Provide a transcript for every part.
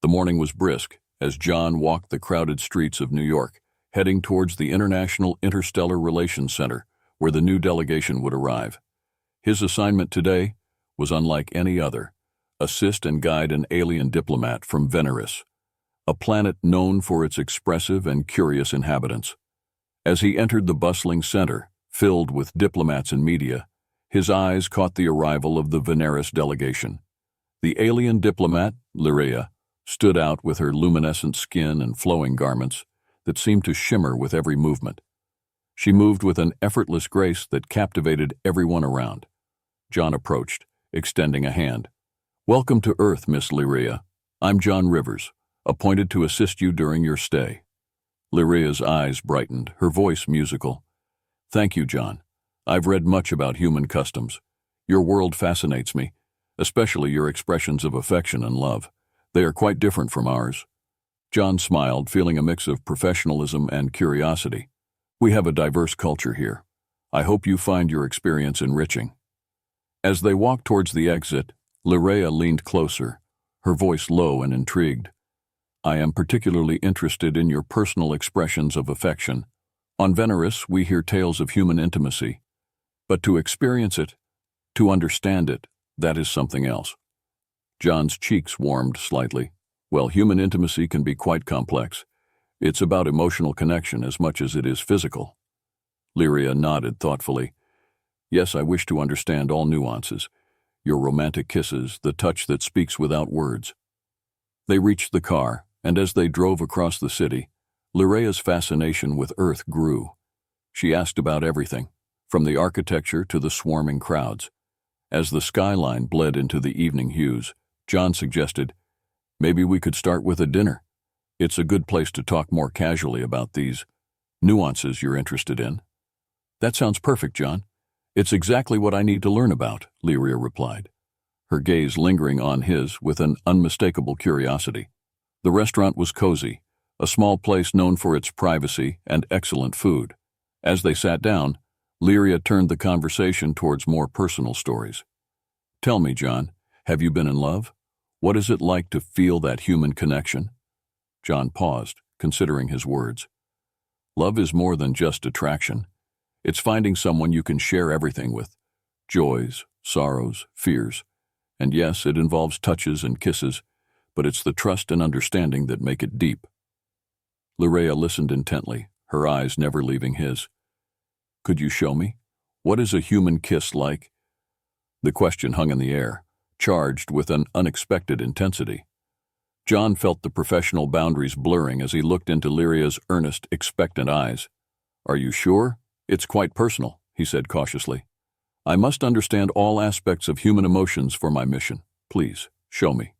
The morning was brisk as John walked the crowded streets of New York, heading towards the International Interstellar Relations Center, where the new delegation would arrive. His assignment today was unlike any other: assist and guide an alien diplomat from Veneris, a planet known for its expressive and curious inhabitants. As he entered the bustling center, filled with diplomats and media, his eyes caught the arrival of the Veneris delegation. The alien diplomat, Lyria, stood out with her luminescent skin and flowing garments that seemed to shimmer with every movement. She moved with an effortless grace that captivated everyone around. John approached, extending a hand. "Welcome to Earth, Miss Lyria. I'm John Rivers, appointed to assist you during your stay." Lyria's eyes brightened, her voice musical. "Thank you, John. I've read much about human customs. Your world fascinates me, especially your expressions of affection and love. They are quite different from ours." John smiled, feeling a mix of professionalism and curiosity. "We have a diverse culture here. I hope you find your experience enriching." As they walked towards the exit, Lyria leaned closer, her voice low and intrigued. "I am particularly interested in your personal expressions of affection. On Veneris, we hear tales of human intimacy. But to experience it, to understand it, that is something else." John's cheeks warmed slightly. "Well, human intimacy can be quite complex. It's about emotional connection as much as it is physical." Lyria nodded thoughtfully. "Yes, I wish to understand all nuances. Your romantic kisses, the touch that speaks without words." They reached the car, and as they drove across the city, Lyria's fascination with Earth grew. She asked about everything, from the architecture to the swarming crowds. As the skyline bled into the evening hues, John suggested, "Maybe we could start with a dinner. It's a good place to talk more casually about these nuances you're interested in." "That sounds perfect, John. It's exactly what I need to learn about," Lyria replied, her gaze lingering on his with an unmistakable curiosity. The restaurant was cozy, a small place known for its privacy and excellent food. As they sat down, Lyria turned the conversation towards more personal stories. "Tell me, John, have you been in love? What is it like to feel that human connection?" John paused, considering his words. "Love is more than just attraction. It's finding someone you can share everything with, joys, sorrows, fears. And yes, it involves touches and kisses, but it's the trust and understanding that make it deep." Lyria listened intently, her eyes never leaving his. "Could you show me? What is a human kiss like?" The question hung in the air, charged with an unexpected intensity. John felt the professional boundaries blurring as he looked into Lyria's earnest, expectant eyes. "Are you sure? It's quite personal," he said cautiously. "I must understand all aspects of human emotions for my mission. Please, show me."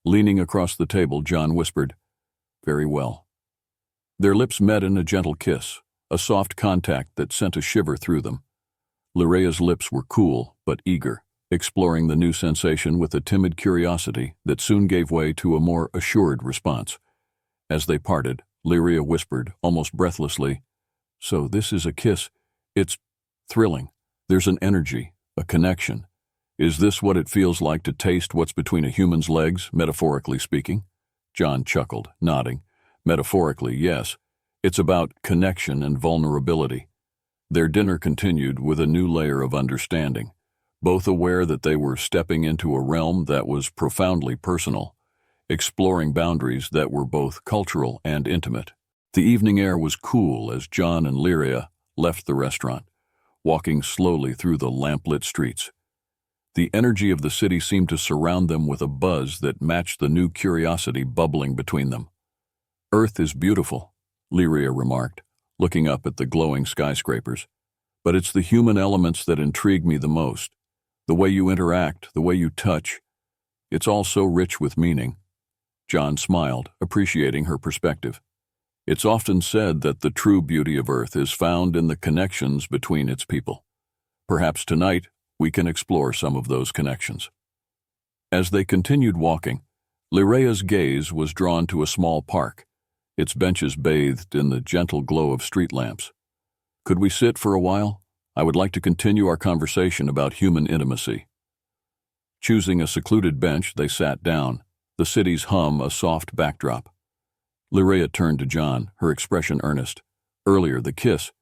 Leaning across the table, John whispered, "Very well." Their lips met in a gentle kiss, a soft contact that sent a shiver through them. Lyria's lips were cool but eager, exploring the new sensation with a timid curiosity that soon gave way to a more assured response. As they parted, Lyria whispered, almost breathlessly, "So this is a kiss. It's thrilling. There's an energy, a connection. Is this what it feels like to taste what's between a human's legs, metaphorically speaking?" John chuckled, nodding. "Metaphorically, yes. It's about connection and vulnerability." Their dinner continued with a new layer of understanding, both aware that they were stepping into a realm that was profoundly personal, exploring boundaries that were both cultural and intimate. The evening air was cool as John and Lyria left the restaurant, walking slowly through the lamplit streets. The energy of the city seemed to surround them with a buzz that matched the new curiosity bubbling between them. "Earth is beautiful," Lyria remarked, looking up at the glowing skyscrapers. "But it's the human elements that intrigue me the most. The way you interact, the way you touch. It's all so rich with meaning." John smiled, appreciating her perspective. "It's often said that the true beauty of Earth is found in the connections between its people. Perhaps tonight we can explore some of those connections." As they continued walking, Lyria's gaze was drawn to a small park, its benches bathed in the gentle glow of street lamps. "Could we sit for a while? I would like to continue our conversation about human intimacy." Choosing a secluded bench, they sat down, the city's hum a soft backdrop. Lyrea turned to John, her expression earnest. Earlier, the kiss.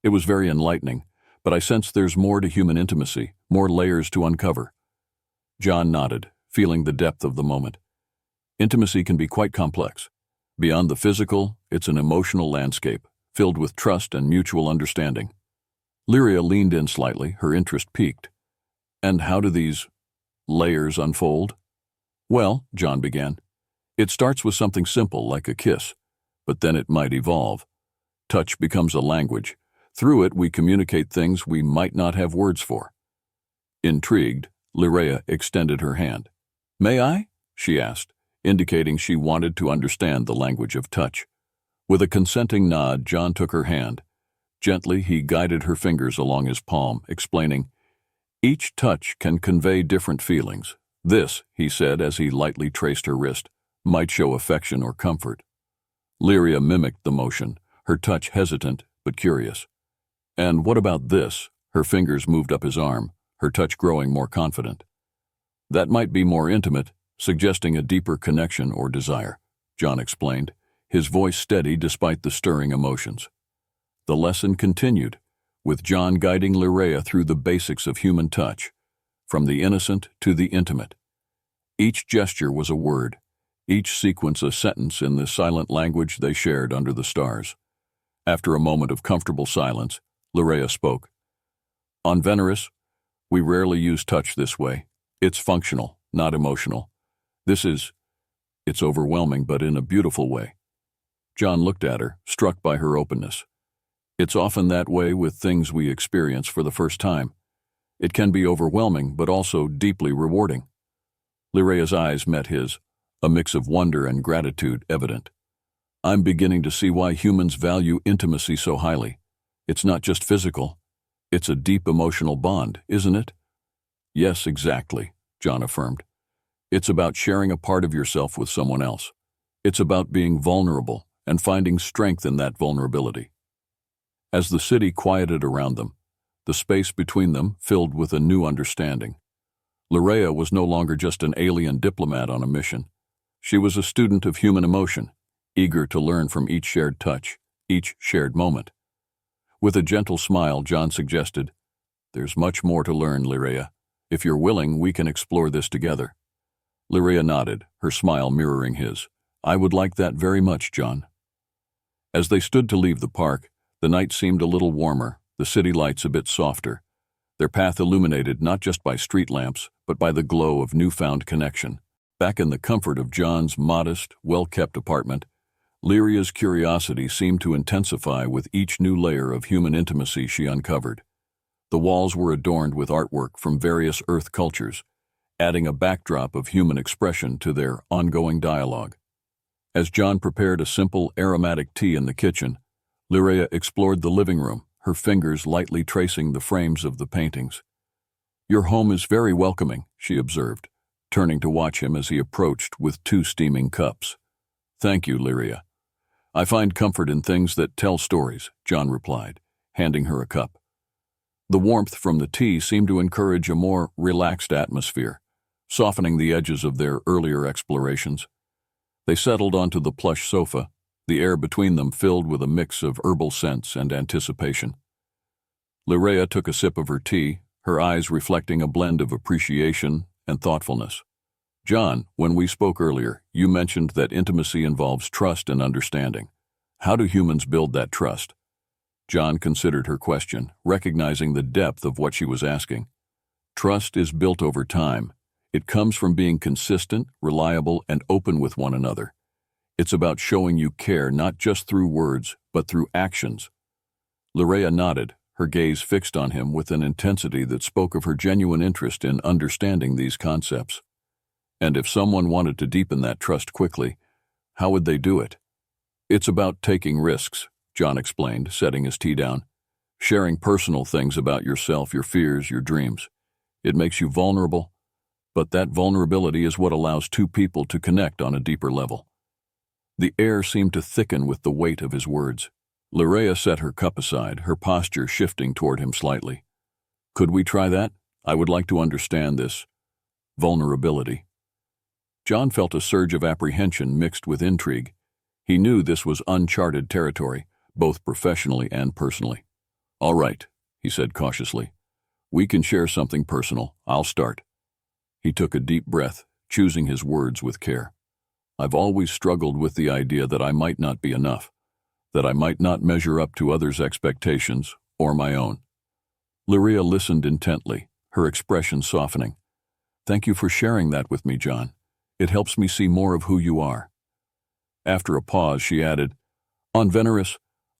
It was very enlightening, but I sense there's more to human intimacy, more layers to uncover. John nodded, feeling the depth of the moment. Intimacy can be quite complex. Beyond the physical, it's an emotional landscape, filled with trust and mutual understanding. Lyrea leaned in slightly, her interest piqued. And how do these layers unfold? Well, John began, it starts with something simple like a kiss, but then it might evolve. Touch becomes a language. Through it, we communicate things we might not have words for. Intrigued, Lyrea extended her hand. May I? She asked, indicating she wanted to understand the language of touch. With a consenting nod, John took her hand. Gently, he guided her fingers along his palm, explaining, each touch can convey different feelings. This, he said as he lightly traced her wrist, might show affection or comfort. Lyrea mimicked the motion, her touch hesitant but curious. And what about this? Her fingers moved up his arm, her touch growing more confident. That might be more intimate, suggesting a deeper connection or desire, John explained, his voice steady despite the stirring emotions. The lesson continued, with John guiding Lyrea through the basics of human touch, from the innocent to the intimate. Each gesture was a word, each sequence a sentence in the silent language they shared under the stars. After a moment of comfortable silence, Lyrea spoke. On Veneris, we rarely use touch this way. It's functional, not emotional. It's overwhelming, but in a beautiful way. John looked at her, struck by her openness. It's often that way with things we experience for the first time. It can be overwhelming, but also deeply rewarding. Lyrea's eyes met his, a mix of wonder and gratitude evident. I'm beginning to see why humans value intimacy so highly. It's not just physical. It's a deep emotional bond, isn't it? Yes, exactly, John affirmed. It's about sharing a part of yourself with someone else. It's about being vulnerable and finding strength in that vulnerability. As the city quieted around them, the space between them filled with a new understanding. Lyrea was no longer just an alien diplomat on a mission. She was a student of human emotion, eager to learn from each shared touch, each shared moment. With a gentle smile, John suggested, There's much more to learn, Lyrea. If you're willing, we can explore this together. Lyrea nodded, her smile mirroring his. I would like that very much, John. As they stood to leave the park, the night seemed a little warmer, the city lights a bit softer, their path illuminated not just by street lamps, but by the glow of newfound connection. Back in the comfort of John's modest, well-kept apartment, Lyrea's curiosity seemed to intensify with each new layer of human intimacy she uncovered. The walls were adorned with artwork from various Earth cultures, adding a backdrop of human expression to their ongoing dialogue. As John prepared a simple, aromatic tea in the kitchen, Lyrea explored the living room, her fingers lightly tracing the frames of the paintings. Your home is very welcoming, she observed, turning to watch him as he approached with 2 steaming cups. Thank you, Lyrea. I find comfort in things that tell stories, John replied, handing her a cup. The warmth from the tea seemed to encourage a more relaxed atmosphere, softening the edges of their earlier explorations. They settled onto the plush sofa, the air between them filled with a mix of herbal scents and anticipation. Lyrea took a sip of her tea, her eyes reflecting a blend of appreciation and thoughtfulness. John, when we spoke earlier, you mentioned that intimacy involves trust and understanding. How do humans build that trust? John considered her question, recognizing the depth of what she was asking. Trust is built over time. It comes from being consistent, reliable, and open with one another. It's about showing you care not just through words, but through actions. Lyrea nodded, her gaze fixed on him with an intensity that spoke of her genuine interest in understanding these concepts. And if someone wanted to deepen that trust quickly, how would they do it? It's about taking risks, John explained, setting his tea down. Sharing personal things about yourself, your fears, your dreams. It makes you vulnerable, but that vulnerability is what allows 2 people to connect on a deeper level. The air seemed to thicken with the weight of his words. Lyrea set her cup aside, her posture shifting toward him slightly. Could we try that? I would like to understand this vulnerability. John felt a surge of apprehension mixed with intrigue. He knew this was uncharted territory, both professionally and personally. "All right," he said cautiously. "We can share something personal. I'll start." He took a deep breath, choosing his words with care. "I've always struggled with the idea that I might not be enough, that I might not measure up to others' expectations or my own." Lyria listened intently, her expression softening. "Thank you for sharing that with me, John. It helps me see more of who you are." After a pause, she added, "On Veneris,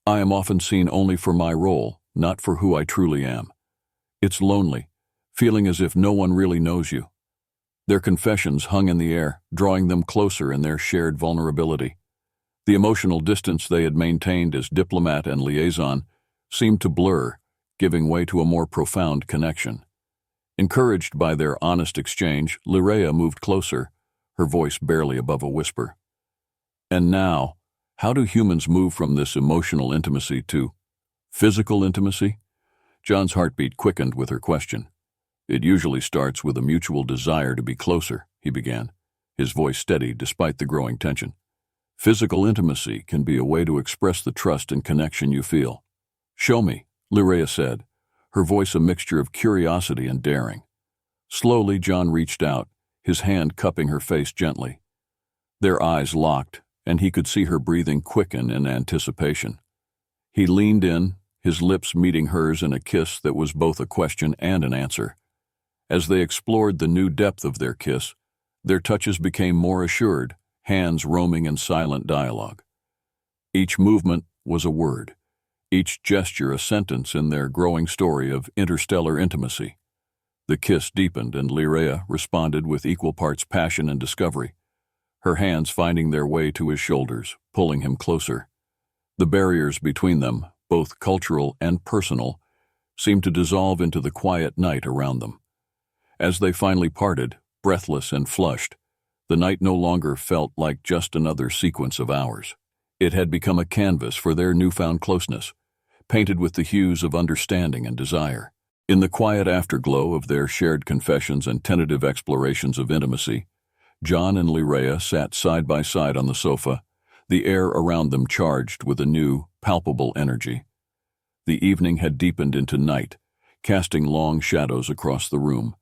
I am often seen only for my role, not for who I truly am. It's lonely, feeling as if no one really knows you." Their confessions hung in the air, drawing them closer in their shared vulnerability. The emotional distance they had maintained as diplomat and liaison seemed to blur, giving way to a more profound connection. Encouraged by their honest exchange, Lyria moved closer, her voice barely above a whisper. "And now, how do humans move from this emotional intimacy to physical intimacy?" John's heartbeat quickened with her question. "It usually starts with a mutual desire to be closer," he began, his voice steady despite the growing tension. "Physical intimacy can be a way to express the trust and connection you feel." "Show me," Lyria said, her voice a mixture of curiosity and daring. Slowly, John reached out, his hand cupping her face gently. Their eyes locked, and he could see her breathing quicken in anticipation. He leaned in, his lips meeting hers in a kiss that was both a question and an answer. As they explored the new depth of their kiss, their touches became more assured, hands roaming in silent dialogue. Each movement was a word, each gesture a sentence in their growing story of interstellar intimacy. The kiss deepened, and Lyria responded with equal parts passion and discovery, her hands finding their way to his shoulders, pulling him closer. The barriers between them, both cultural and personal, seemed to dissolve into the quiet night around them. As they finally parted, breathless and flushed, the night no longer felt like just another sequence of hours. It had become a canvas for their newfound closeness, painted with the hues of understanding and desire. In the quiet afterglow of their shared confessions and tentative explorations of intimacy, John and Lyria sat side by side on the sofa, the air around them charged with a new, palpable energy. The evening had deepened into night, casting long shadows across the room,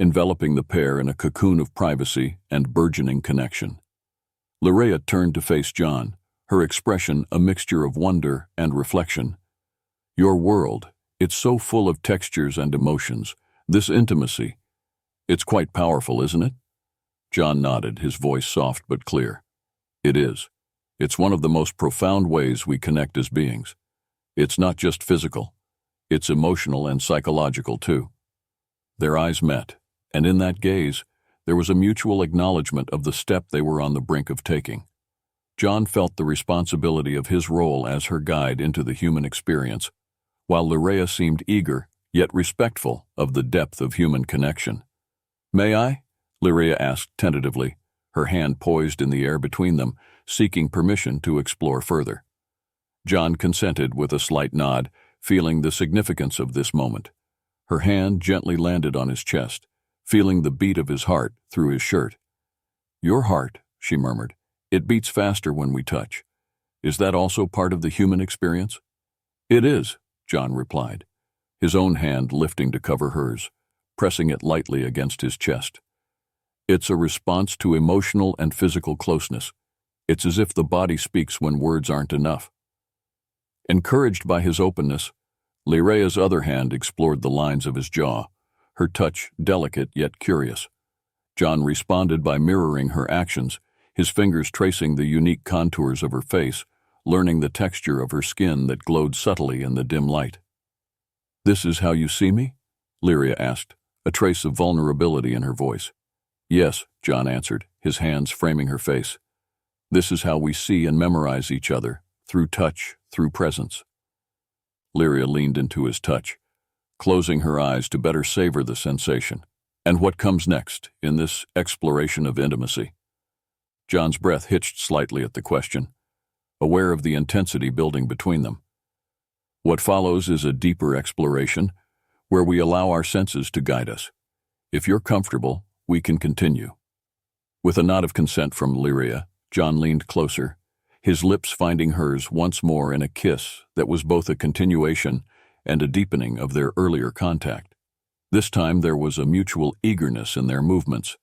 enveloping the pair in a cocoon of privacy and burgeoning connection. Lyria turned to face John, her expression a mixture of wonder and reflection. "Your world, it's so full of textures and emotions, this intimacy. It's quite powerful, isn't it?" John nodded, his voice soft but clear. "It is. It's one of the most profound ways we connect as beings. It's not just physical. It's emotional and psychological, too." Their eyes met, and in that gaze, there was a mutual acknowledgement of the step they were on the brink of taking. John felt the responsibility of his role as her guide into the human experience, while Lyria seemed eager, yet respectful, of the depth of human connection. "May I?" Lyria asked tentatively, her hand poised in the air between them, seeking permission to explore further. John consented with a slight nod, feeling the significance of this moment. Her hand gently landed on his chest, feeling the beat of his heart through his shirt. "Your heart," she murmured. "It beats faster when we touch. Is that also part of the human experience?" "It is," John replied, his own hand lifting to cover hers, pressing it lightly against his chest. "It's a response to emotional and physical closeness. It's as if the body speaks when words aren't enough." Encouraged by his openness, Lyria's other hand explored the lines of his jaw, her touch delicate yet curious. John responded by mirroring her actions, his fingers tracing the unique contours of her face, learning the texture of her skin that glowed subtly in the dim light. "This is how you see me?" Lyria asked, a trace of vulnerability in her voice. "Yes," John answered, his hands framing her face. "This is how we see and memorize each other, through touch, through presence." Lyria leaned into his touch, closing her eyes to better savor the sensation. "And what comes next in this exploration of intimacy?" John's breath hitched slightly at the question, aware of the intensity building between them. "What follows is a deeper exploration, where we allow our senses to guide us. If you're comfortable, we can continue." With a nod of consent from Lyria, John leaned closer, his lips finding hers once more in a kiss that was both a continuation and a deepening of their earlier contact. This time there was a mutual eagerness in their movements,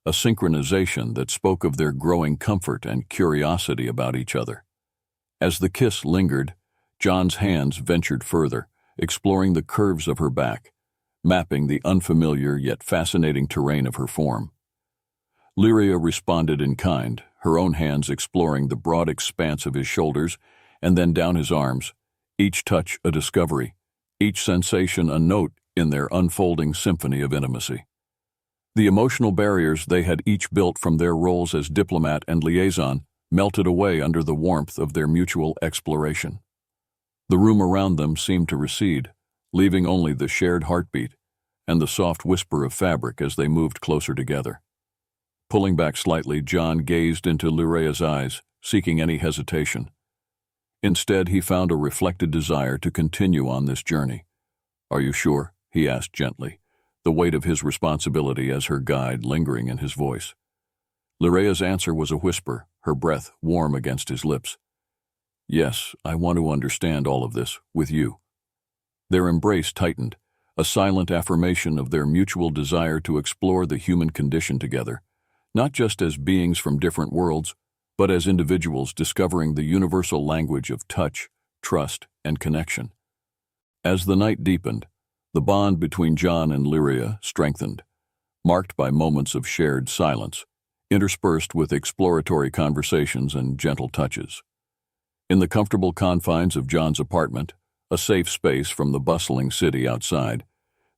a synchronization that spoke of their growing comfort and curiosity about each other. As the kiss lingered, John's hands ventured further, exploring the curves of her back, mapping the unfamiliar yet fascinating terrain of her form. Lyria responded in kind, her own hands exploring the broad expanse of his shoulders and then down his arms, each touch a discovery, each sensation a note in their unfolding symphony of intimacy. The emotional barriers they had each built from their roles as diplomat and liaison melted away under the warmth of their mutual exploration. The room around them seemed to recede, leaving only the shared heartbeat and the soft whisper of fabric as they moved closer together. Pulling back slightly, John gazed into Lyria's eyes, seeking any hesitation. Instead, he found a reflected desire to continue on this journey. "Are you sure?" he asked gently, the weight of his responsibility as her guide lingering in his voice. Lyria's answer was a whisper, her breath warm against his lips. "Yes, I want to understand all of this, with you." Their embrace tightened, a silent affirmation of their mutual desire to explore the human condition together, not just as beings from different worlds, but as individuals discovering the universal language of touch, trust, and connection. As the night deepened, the bond between John and Lyria strengthened, marked by moments of shared silence, interspersed with exploratory conversations and gentle touches. In the comfortable confines of John's apartment, a safe space from the bustling city outside,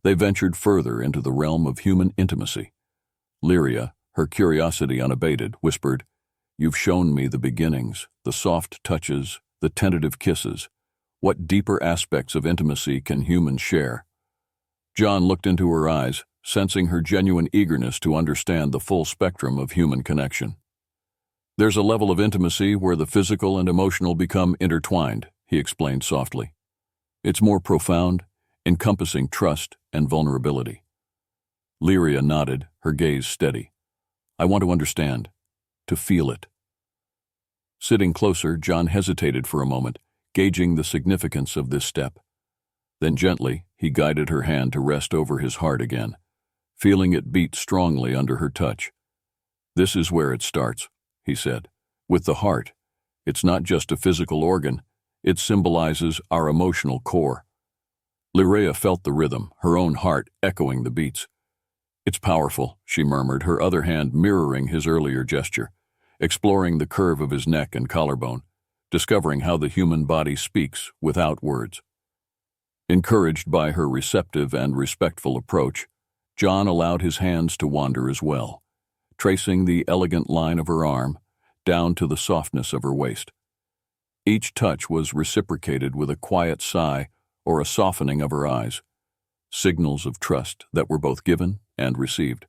they ventured further into the realm of human intimacy. Lyria, her curiosity unabated, whispered, "You've shown me the beginnings, the soft touches, the tentative kisses. What deeper aspects of intimacy can humans share?" John looked into her eyes, sensing her genuine eagerness to understand the full spectrum of human connection. "There's a level of intimacy where the physical and emotional become intertwined," he explained softly. "It's more profound, encompassing trust and vulnerability." Lyria nodded, her gaze steady. "I want to understand, to feel it." Sitting closer, John hesitated for a moment, gauging the significance of this step. Then gently, he guided her hand to rest over his heart again, feeling it beat strongly under her touch. "This is where it starts," he said. "With the heart. It's not just a physical organ, it symbolizes our emotional core." Lyria felt the rhythm, her own heart echoing the beats. "It's powerful," she murmured, her other hand mirroring his earlier gesture, exploring the curve of his neck and collarbone, discovering how the human body speaks without words. Encouraged by her receptive and respectful approach, John allowed his hands to wander as well, tracing the elegant line of her arm down to the softness of her waist. Each touch was reciprocated with a quiet sigh or a softening of her eyes, signals of trust that were both given and received.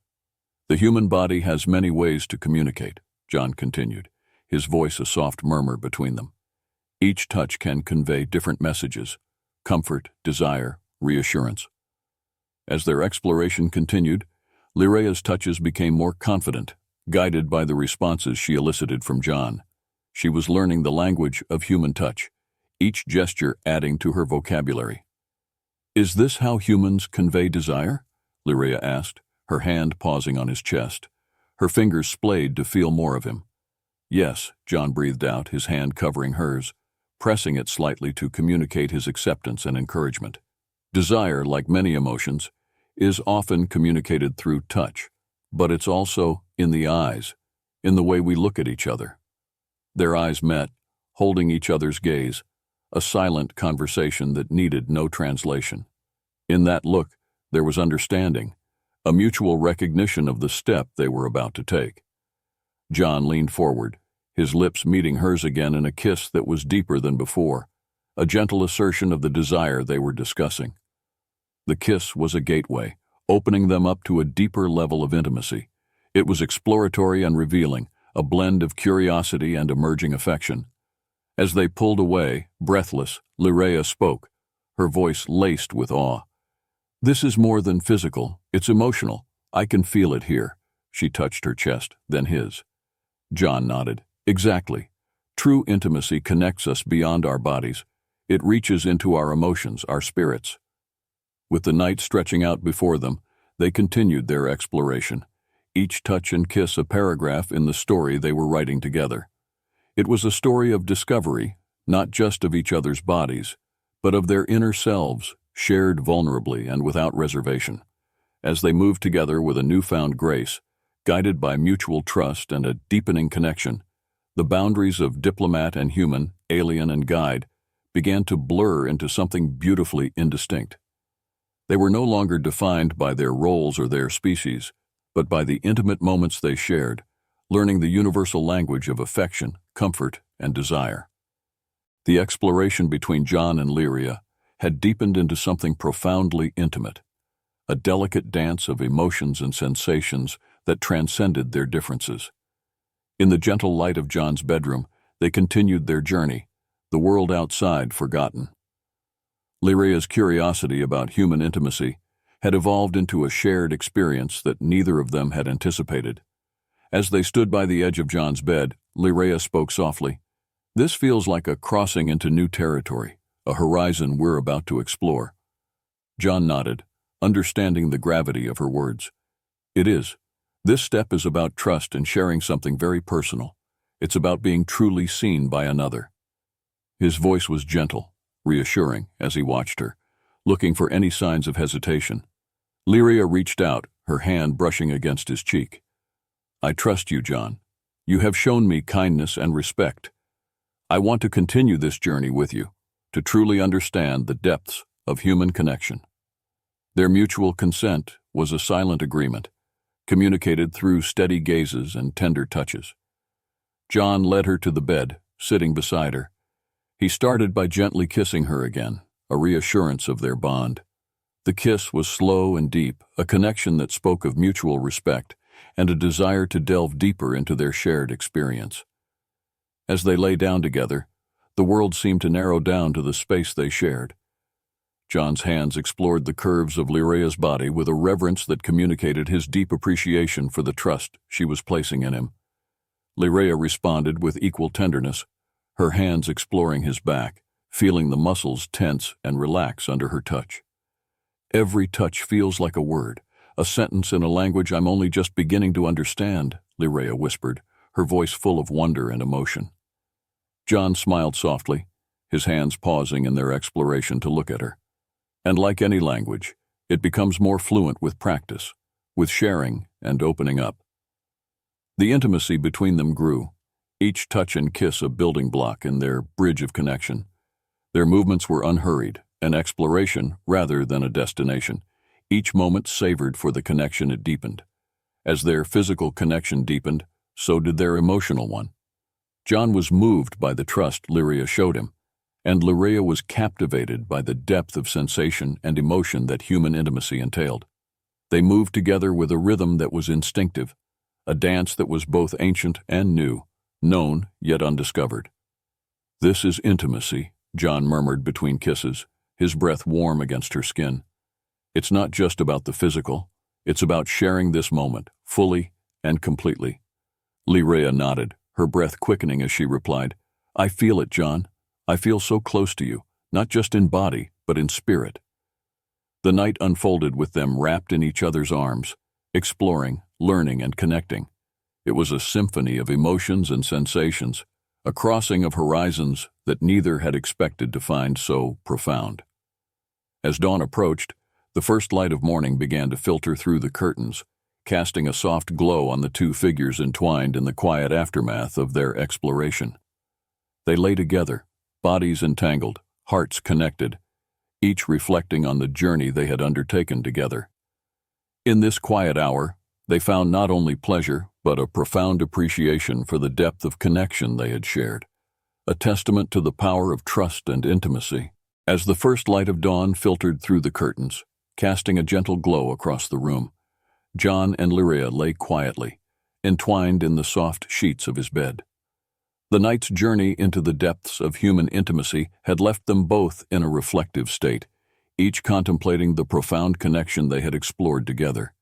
"The human body has many ways to communicate," John continued, his voice a soft murmur between them. "Each touch can convey different messages: comfort, desire, reassurance." As their exploration continued, Lyria's touches became more confident, guided by the responses she elicited from John. She was learning the language of human touch, each gesture adding to her vocabulary. "Is this how humans convey desire?" Lyria asked, her hand pausing on his chest. Her fingers splayed to feel more of him. "Yes," John breathed out, his hand covering hers, pressing it slightly to communicate his acceptance and encouragement. Desire, like many emotions, is often communicated through touch, but it's also in the eyes, in the way we look at each other. Their eyes met, holding each other's gaze, a silent conversation that needed no translation. In that look, there was understanding, a mutual recognition of the step they were about to take. John leaned forward, his lips meeting hers again in a kiss that was deeper than before, a gentle assertion of the desire they were discussing. The kiss was a gateway, opening them up to a deeper level of intimacy. It was exploratory and revealing, a blend of curiosity and emerging affection. As they pulled away, breathless, Lyria spoke, her voice laced with awe. "This is more than physical, it's emotional. I can feel it here. She touched her chest, then his. John nodded. Exactly. True intimacy connects us beyond our bodies. It reaches into our emotions, our spirits. With the night stretching out before them, they continued their exploration, each touch and kiss a paragraph in the story they were writing together. It was a story of discovery, not just of each other's bodies, but of their inner selves, shared vulnerably and without reservation. As they moved together with a newfound grace, guided by mutual trust and a deepening connection, the boundaries of diplomat and human, alien and guide, began to blur into something beautifully indistinct. They were no longer defined by their roles or their species, but by the intimate moments they shared, learning the universal language of affection, comfort, and desire. The exploration between John and Lyria had deepened into something profoundly intimate, a delicate dance of emotions and sensations that transcended their differences. In the gentle light of John's bedroom, they continued their journey, the world outside forgotten. Lyria's curiosity about human intimacy had evolved into a shared experience that neither of them had anticipated. As they stood by the edge of John's bed, Lyria spoke softly. "This feels like a crossing into new territory, a horizon we're about to explore." John nodded, understanding the gravity of her words. "It is. This step is about trust and sharing something very personal. It's about being truly seen by another." His voice was gentle, reassuring as he watched her, looking for any signs of hesitation. Lyria reached out, her hand brushing against his cheek. "I trust you, John. You have shown me kindness and respect. I want to continue this journey with you, to truly understand the depths of human connection." Their mutual consent was a silent agreement, communicated through steady gazes and tender touches. John led her to the bed, sitting beside her. He started by gently kissing her again, a reassurance of their bond. The kiss was slow and deep, a connection that spoke of mutual respect and a desire to delve deeper into their shared experience. As they lay down together, the world seemed to narrow down to the space they shared. John's hands explored the curves of Lyria's body with a reverence that communicated his deep appreciation for the trust she was placing in him. Lyria responded with equal tenderness, her hands exploring his back, feeling the muscles tense and relax under her touch. "Every touch feels like a word, a sentence in a language I'm only just beginning to understand," Lyria whispered, her voice full of wonder and emotion. John smiled softly, his hands pausing in their exploration to look at her. And like any language, it becomes more fluent with practice, with sharing and opening up. The intimacy between them grew, each touch and kiss a building block in their bridge of connection. Their movements were unhurried, an exploration rather than a destination. Each moment savored for the connection it deepened. As their physical connection deepened, so did their emotional one. John was moved by the trust Lyria showed him, and Lyria was captivated by the depth of sensation and emotion that human intimacy entailed. They moved together with a rhythm that was instinctive, a dance that was both ancient and new, known yet undiscovered. "This is intimacy," John murmured between kisses, his breath warm against her skin. "It's not just about the physical, it's about sharing this moment, fully and completely." Lyria nodded, her breath quickening as she replied, "I feel it, John. I feel so close to you, not just in body, but in spirit." The night unfolded with them wrapped in each other's arms, exploring, learning, and connecting. It was a symphony of emotions and sensations, a crossing of horizons that neither had expected to find so profound. As dawn approached, the first light of morning began to filter through the curtains, casting a soft glow on the two figures entwined in the quiet aftermath of their exploration. They lay together, bodies entangled, hearts connected, each reflecting on the journey they had undertaken together. In this quiet hour, they found not only pleasure, but a profound appreciation for the depth of connection they had shared, a testament to the power of trust and intimacy. As the first light of dawn filtered through the curtains, casting a gentle glow across the room, John and Lyria lay quietly, entwined in the soft sheets of his bed. The night's journey into the depths of human intimacy had left them both in a reflective state, each contemplating the profound connection they had explored together.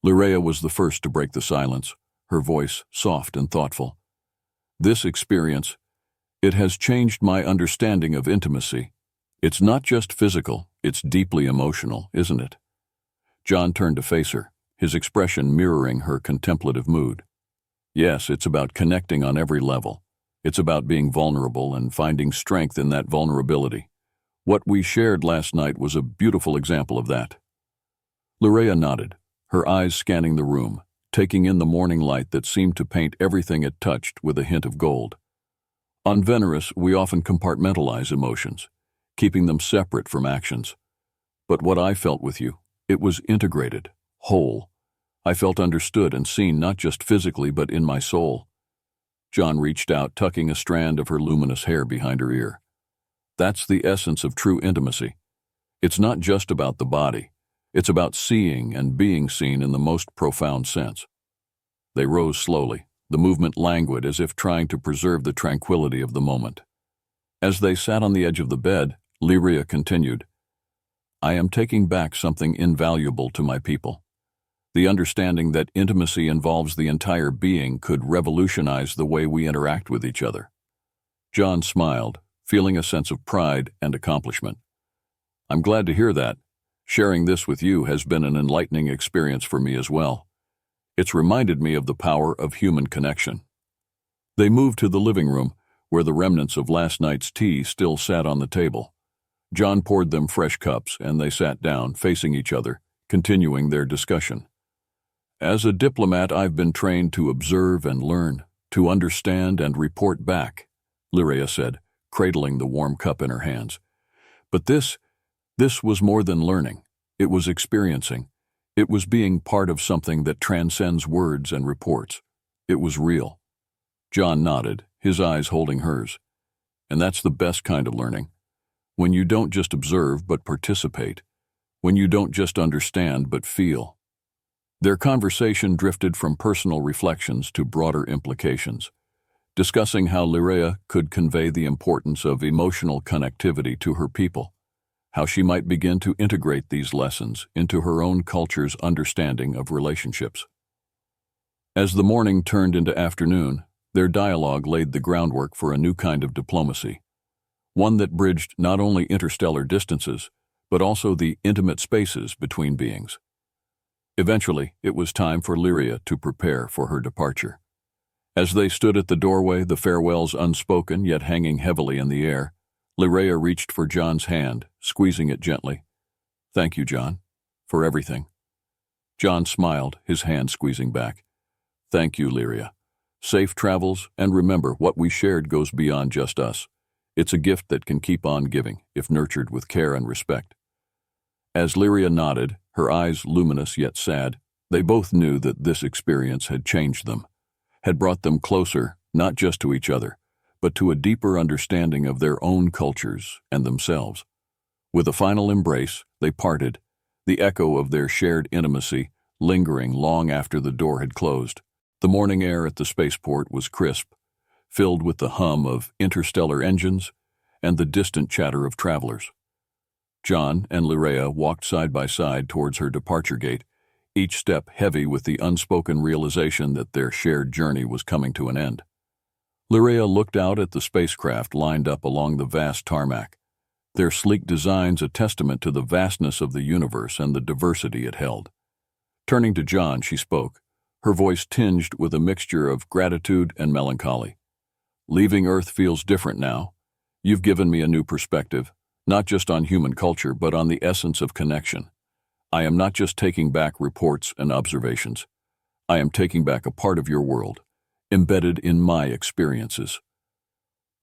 Lirea was the first to break the silence, her voice soft and thoughtful. This experience, it has changed my understanding of intimacy. It's not just physical, it's deeply emotional, isn't it? John turned to face her, his expression mirroring her contemplative mood. Yes, it's about connecting on every level. It's about being vulnerable and finding strength in that vulnerability. What we shared last night was a beautiful example of that. Lirea nodded, her eyes scanning the room, taking in the morning light that seemed to paint everything it touched with a hint of gold. On Veneris, we often compartmentalize emotions, keeping them separate from actions. But what I felt with you, it was integrated, whole. I felt understood and seen not just physically but in my soul. John reached out, tucking a strand of her luminous hair behind her ear. That's the essence of true intimacy. It's not just about the body. It's about seeing and being seen in the most profound sense. They rose slowly, the movement languid as if trying to preserve the tranquility of the moment. As they sat on the edge of the bed, Lirea continued, I am taking back something invaluable to my people. The understanding that intimacy involves the entire being could revolutionize the way we interact with each other. John smiled, feeling a sense of pride and accomplishment. I'm glad to hear that. Sharing this with you has been an enlightening experience for me as well. It's reminded me of the power of human connection. They moved to the living room, where the remnants of last night's tea still sat on the table. John poured them fresh cups, and they sat down, facing each other, continuing their discussion. As a diplomat, I've been trained to observe and learn, to understand and report back, Lirea said, cradling the warm cup in her hands. But this was more than learning. It was experiencing. It was being part of something that transcends words and reports. It was real. John nodded, his eyes holding hers. And that's the best kind of learning. When you don't just observe but participate. When you don't just understand but feel. Their conversation drifted from personal reflections to broader implications, discussing how Lirea could convey the importance of emotional connectivity to her people, how she might begin to integrate these lessons into her own culture's understanding of relationships. As the morning turned into afternoon, their dialogue laid the groundwork for a new kind of diplomacy, one that bridged not only interstellar distances, but also the intimate spaces between beings. Eventually, it was time for Lirea to prepare for her departure. As they stood at the doorway, the farewells unspoken yet hanging heavily in the air, Lirea reached for John's hand, squeezing it gently. Thank you, John, for everything. John smiled, his hand squeezing back. Thank you, Lirea. Safe travels, and remember, what we shared goes beyond just us. It's a gift that can keep on giving, if nurtured with care and respect. As Lirea nodded, her eyes luminous yet sad, they both knew that this experience had changed them, had brought them closer, not just to each other, but to a deeper understanding of their own cultures and themselves. With a final embrace, they parted, the echo of their shared intimacy lingering long after the door had closed. The morning air at the spaceport was crisp, filled with the hum of interstellar engines and the distant chatter of travelers. John and Lirea walked side by side towards her departure gate, each step heavy with the unspoken realization that their shared journey was coming to an end. Lirea looked out at the spacecraft lined up along the vast tarmac, their sleek designs a testament to the vastness of the universe and the diversity it held. Turning to John, she spoke, her voice tinged with a mixture of gratitude and melancholy. Leaving Earth feels different now. You've given me a new perspective, not just on human culture, but on the essence of connection. I am not just taking back reports and observations. I am taking back a part of your world, embedded in my experiences.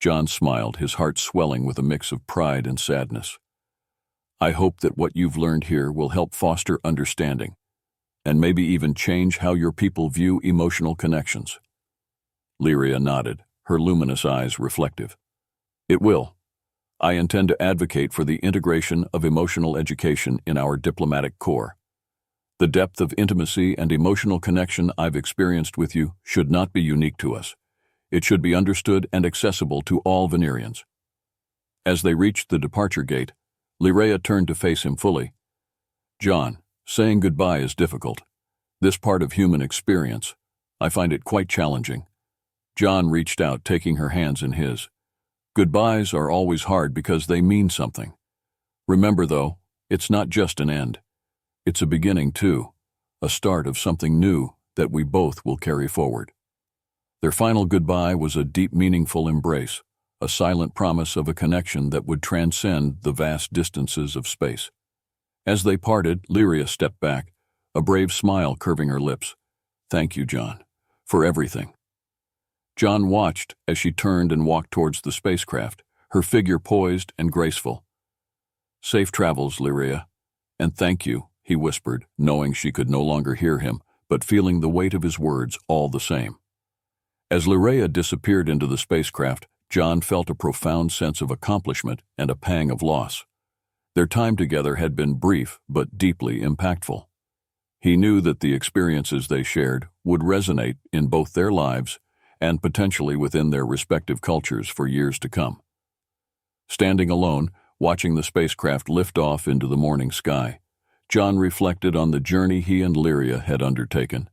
John smiled, his heart swelling with a mix of pride and sadness. I hope that what you've learned here will help foster understanding, and maybe even change how your people view emotional connections. Lirea nodded, her luminous eyes reflective. It will. I intend to advocate for the integration of emotional education in our diplomatic corps. The depth of intimacy and emotional connection I've experienced with you should not be unique to us. It should be understood and accessible to all Venerians. As they reached the departure gate, Lirea turned to face him fully. John, saying goodbye is difficult. This part of human experience, I find it quite challenging. John reached out, taking her hands in his. Goodbyes are always hard because they mean something. Remember, though, it's not just an end. It's a beginning, too, a start of something new that we both will carry forward. Their final goodbye was a deep, meaningful embrace, a silent promise of a connection that would transcend the vast distances of space. As they parted, Lyria stepped back, a brave smile curving her lips. Thank you, John, for everything. John watched as she turned and walked towards the spacecraft, her figure poised and graceful. Safe travels, Lyria, and thank you, he whispered, knowing she could no longer hear him, but feeling the weight of his words all the same. As Lyria disappeared into the spacecraft, John felt a profound sense of accomplishment and a pang of loss. Their time together had been brief but deeply impactful. He knew that the experiences they shared would resonate in both their lives and potentially within their respective cultures for years to come. Standing alone, watching the spacecraft lift off into the morning sky, John reflected on the journey he and Lyria had undertaken.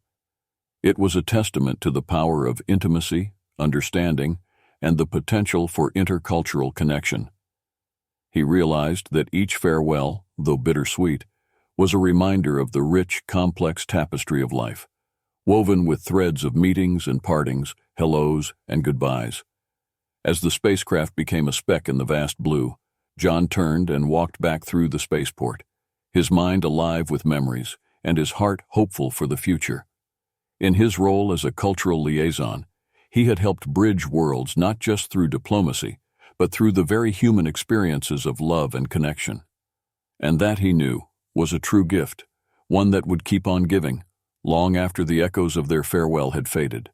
It was a testament to the power of intimacy, understanding, and the potential for intercultural connection. He realized that each farewell, though bittersweet, was a reminder of the rich, complex tapestry of life, woven with threads of meetings and partings, hellos and goodbyes. As the spacecraft became a speck in the vast blue, John turned and walked back through the spaceport, his mind alive with memories and his heart hopeful for the future. In his role as a cultural liaison, he had helped bridge worlds not just through diplomacy, but through the very human experiences of love and connection. And that, he knew, was a true gift, one that would keep on giving, long after the echoes of their farewell had faded.